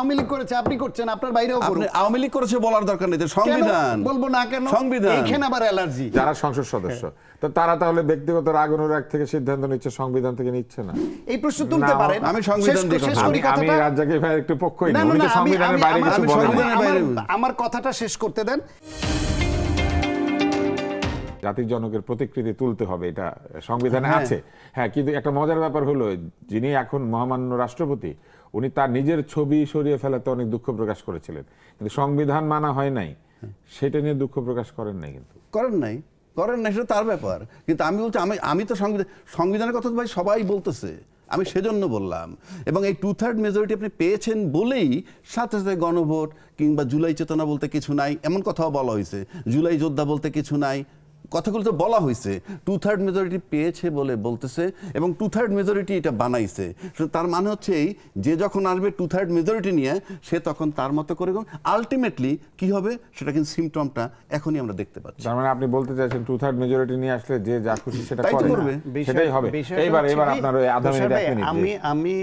আওয়ামী লীগ করেছে, আপনি করছেন, আপনার বাইরেও করুন। আওয়ামী লীগ করেছে বলার দরকার নেই, সংবিধান বলবো না কেন? সংবিধান এখানে আবার অ্যালার্জি। যারা সংসদ সদস্য তো তারা তাহলে ব্যক্তিগত রাগ অনুরাগ থেকে সিদ্ধান্ত নিচ্ছে, সংবিধান থেকে নিচ্ছে না। এই প্রশ্ন তুলতে পারেন। আমি সংবিধান দিয়ে কথা বলি। আমি রাজ্জাকি ভাইয়ের একটু পক্ষই না, উনি তো সংবিধানের বাইরে কিছু বলেন না। আমার কথাটা শেষ করতে দেন। জাতির জনকের প্রতিকৃতি তুলতে হবে, এটা সংবিধানে আছে। হ্যাঁ, কিন্তু একটা মজার ব্যাপার হলো, যিনি এখন মহামান্য রাষ্ট্রপতি, উনি তার নিজের ছবি সরিয়ে ফেলাতে অনেক দুঃখ প্রকাশ করেছিলেন, কিন্তু সংবিধান মানা হয় নাই, সেটা নিয়ে দুঃখ প্রকাশ করেন নাই। কিন্তু করেন নাই সেটা তার ব্যাপার। কিন্তু আমি বলছি, আমি তো সংবিধানের কথা তো ভাই সবাই বলতেছে, আমি সেজন্য বললাম। এবং এই 2/3 মেজরিটি আপনি পেয়েছেন বলেই সাথে সাথে গণভোট কিংবা জুলাই চেতনা বলতে কিছু নাই এমন কথাও বলা হয়েছে, জুলাই যোদ্ধা বলতে কিছু নাই কথাগুলো তো বলা হয়েছে। 2/3 মেজরিটি পেয়েছে বলে বলতেছে এবং 2/3 মেজরিটি এটা বানাইছে। তার মানে হচ্ছে এই যে যখন আসবে 2/3 মেজরিটি নিয়ে, সে তখন তার মতো করে আলটিমেটলি কি হবে সেটা কিন্তু সিমটমটা এখনই আমরা দেখতে পাচ্ছি। তার মানে আপনি বলতে চাইছেন 2/3 মেজরিটি নিয়ে আসলে যে যা খুশি সেটা করবে, সেটাই হবে। এবার আপনার ওই আধা মিনিট এক মিনিট। আমি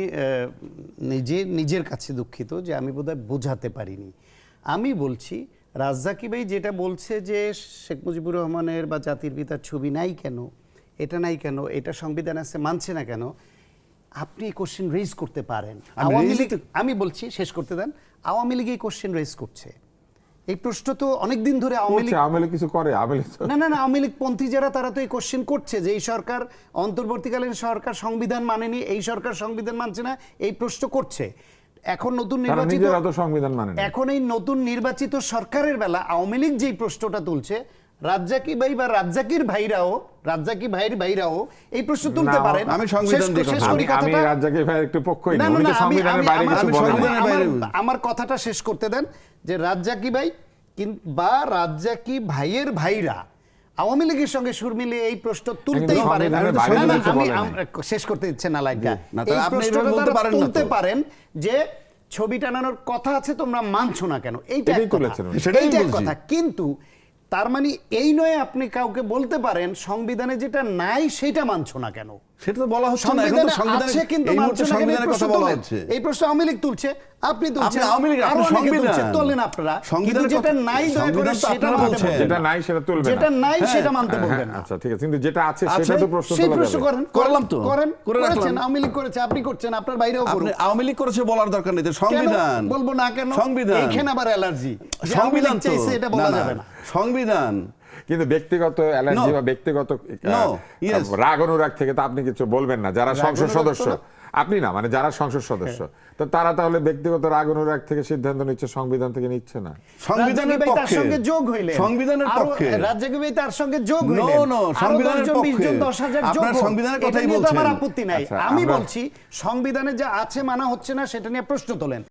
নিজের কাছে দুঃখিত যে আমি বোধহয় বোঝাতে পারিনি। আমি বলছি রাজ্জাকি ভাই যেটা বলছে যে শেখ মুজিবুর রহমানের বা জাতির পিতার ছবি নাই কেন, এটা নাই কেন, এটা সংবিধান আছে মানছে না কেন, আপনি কোশ্চেন রেজ করতে পারেন। আওয়ামী লীগ, আমি বলছি শেষ করতে দেন, আওয়ামী লীগ এই কোশ্চেন রেজ করছে। এই প্রশ্ন তো অনেকদিন ধরে আওয়ামী লীগ কিছু করে। না আওয়ামী লীগ পন্থী যারা, তারা তো এই কোশ্চেন করছে যে এই সরকার, অন্তর্বর্তীকালীন সরকার সংবিধান মানেনি, এই সরকার সংবিধান মানছে না, এই প্রশ্ন করছে। এখন নতুন নির্বাচিত সংবিধান মানে এখন এই নতুন নির্বাচিত সরকারের বেলা আওয়ামী লীগ যেই প্রশ্নটা তুলছে, রাজ্জাকি ভাই বা রাজ্জাকির ভাইরাও, রাজ্জাকি ভাইয়ের ভাইরাও এই প্রশ্ন তুলতে পারেন। আমি সংবিধান দিয়ে কথা বলি। আমি রাজ্জাকি ভাইয়ের একটু পক্ষই না, উনি তো সংবিধানের বাইরে কিছু বলেন না। আমার কথাটা শেষ করতে দেন যে রাজ্জাকি ভাই বা রাজ্জাকি ভাইয়ের ভাইরা আওয়ামী লীগের সঙ্গে সুর মিলিয়ে এই প্রশ্ন তুলতেই পারেন। আমি শেষ করতে দিচ্ছেন না লাইনটা। এই প্রশ্নটা তুলতে পারেন যে ছবি টানানোর কথা আছে, তোমরা মানছো না কেন, এইটাই কথা। কিন্তু তার মানে এই নয় আপনি কাউকে বলতে পারেন সংবিধানে যেটা নাই সেটা মানছো না কেন। সেটা তো বলা হচ্ছে না, এখন তো সংবিধানে কিন্তু সংবিধানের কথা বলা হচ্ছে। এই প্রশ্ন আওয়ামী লীগ তুলছে, আপনি তুলছেন, আওয়ামী লীগ আপনি সংবিধান তোলেন আপনারা, কিন্তু যেটা নাই দয়া করে সেটা বলছেন, যেটা নাই সেটা তুলবেন, যেটা নাই সেটা মানতে বলবেন না। আচ্ছা ঠিক আছে, কিন্তু যেটা আছে সেটা তো প্রশ্ন তোলা যাবে। করলাম তো, করেছেন, আওয়ামী লীগ করেছে, আপনি করছেন, আপনার বাইরেও করুন। আওয়ামী লীগ করেছে বলার দরকার নেই, সংবিধান বলবো না কেন? সংবিধান। এখানে আবার অ্যালার্জি, সংবিধান চাইছে এটা বলা যাবে না। সংবিধান কিন্তু ব্যক্তিগত অ্যালার্জি বা ব্যক্তিগত রাগ অনুরাগ থেকে তো আপনি কিছু বলবেন না। যারা সংসদ সদস্য, আপনি না, মানে যারা সংসদ সদস্য, তো তারা তাহলে ব্যক্তিগত রাগ অনুরাগ থেকে সিদ্ধান্ত নিচ্ছে, সংবিধান থেকে নিচ্ছে না। সংবিধানের পক্ষে, তার সঙ্গে যোগ হইলে সংবিধানের পক্ষে, রাজ্জাকি ভাই তার সঙ্গে যোগ হইলে সংবিধানের পক্ষে, 10,000 যোগ, আপনার সংবিধানের কথাই বলছেন, আমার আপত্তি নাই। আমি বলছি সংবিধানে যা আছে মানা হচ্ছে না, সেটা নিয়ে প্রশ্ন তোলেন।